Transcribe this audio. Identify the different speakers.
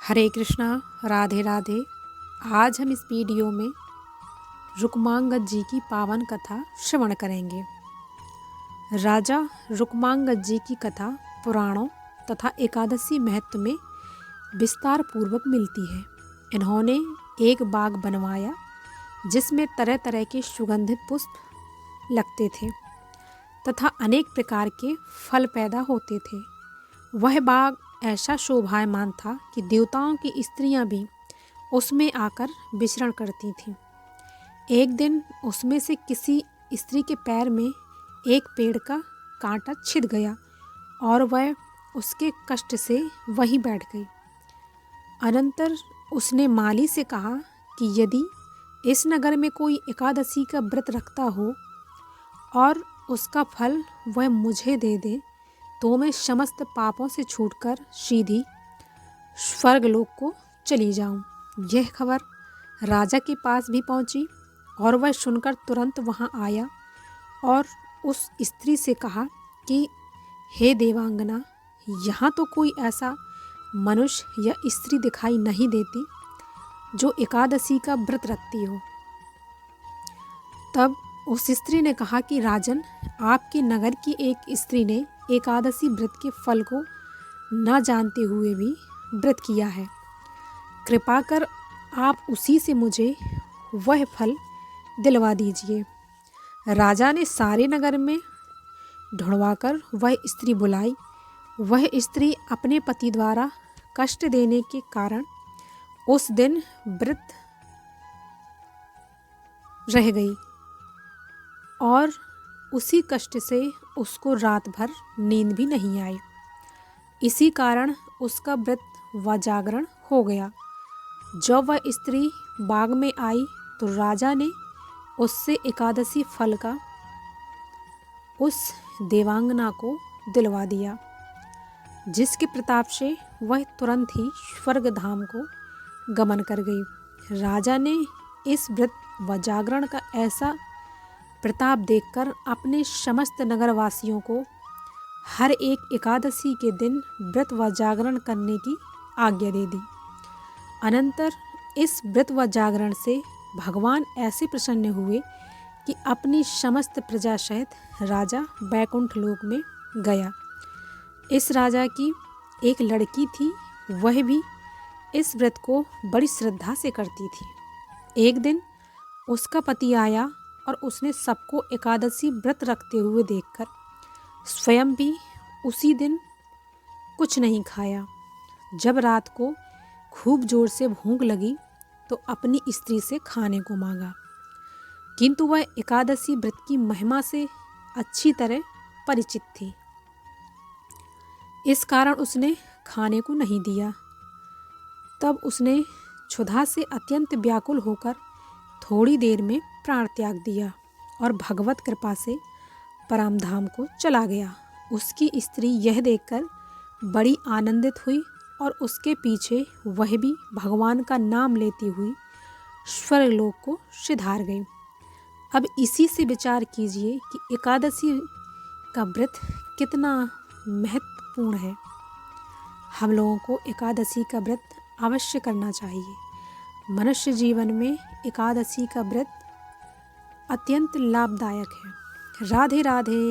Speaker 1: हरे कृष्णा, राधे राधे। आज हम इस वीडियो में रुक्मांगद जी की पावन कथा श्रवण करेंगे। राजा रुक्मांगद जी की कथा पुराणों तथा एकादशी महत्व में विस्तार पूर्वक मिलती है। इन्होंने एक बाग बनवाया जिसमें तरह तरह के सुगंधित पुष्प लगते थे तथा अनेक प्रकार के फल पैदा होते थे। वह बाग ऐसा शोभायमान था कि देवताओं की स्त्रियां भी उसमें आकर विचरण करती थीं। एक दिन उसमें से किसी स्त्री के पैर में एक पेड़ का कांटा छिद गया और वह उसके कष्ट से वहीं बैठ गई। अनंतर उसने माली से कहा कि यदि इस नगर में कोई एकादशी का व्रत रखता हो और उसका फल वह मुझे दे दे तो मैं समस्त पापों से छूटकर सीधी स्वर्गलोक को चली जाऊं। यह खबर राजा के पास भी पहुंची और वह सुनकर तुरंत वहां आया और उस स्त्री से कहा कि हे देवांगना, यहाँ तो कोई ऐसा मनुष्य या स्त्री दिखाई नहीं देती जो एकादशी का व्रत रखती हो। तब उस स्त्री ने कहा कि राजन, आपके नगर की एक स्त्री ने एकादशी व्रत के फल को न जानते हुए भी व्रत किया है। कृपा कर आप उसी से मुझे वह फल दिलवा दीजिए। राजा ने सारे नगर में ढूंढवाकर वह स्त्री बुलाई। वह स्त्री अपने पति द्वारा कष्ट देने के कारण उस दिन व्रत रह गई और उसी कष्ट से उसको रात भर नींद भी नहीं आई। इसी कारण उसका व्रत व जागरण हो गया। जब वह स्त्री बाग में आई तो राजा ने उससे एकादशी फल का उस देवांगना को दिलवा दिया, जिसके प्रताप से वह तुरंत ही स्वर्ग धाम को गमन कर गई। राजा ने इस व्रत व जागरण का ऐसा प्रताप देखकर अपने समस्त नगरवासियों को हर एक एकादशी के दिन व्रत व जागरण करने की आज्ञा दे दी। अनंतर इस व्रत व जागरण से भगवान ऐसे प्रसन्न हुए कि अपनी समस्त प्रजा सहित राजा बैकुंठ लोक में गया। इस राजा की एक लड़की थी, वह भी इस व्रत को बड़ी श्रद्धा से करती थी। एक दिन उसका पति आया और उसने सबको एकादशी व्रत रखते हुए देखकर स्वयं भी उसी दिन कुछ नहीं खाया। जब रात को खूब जोर से भूख लगी तो अपनी स्त्री से खाने को मांगा, किंतु वह एकादशी व्रत की महिमा से अच्छी तरह परिचित थी। इस कारण उसने खाने को नहीं दिया। तब उसने क्षुधा से अत्यंत व्याकुल होकर थोड़ी देर में प्राण त्याग दिया और भगवत कृपा से परमधाम को चला गया। उसकी स्त्री यह देखकर बड़ी आनंदित हुई और उसके पीछे वह भी भगवान का नाम लेती हुई स्वर्गलोक को सिधार गई। अब इसी से विचार कीजिए कि एकादशी का व्रत कितना महत्वपूर्ण है। हम लोगों को एकादशी का व्रत अवश्य करना चाहिए। मनुष्य जीवन में एकादशी का व्रत अत्यंत लाभदायक है। राधे राधे।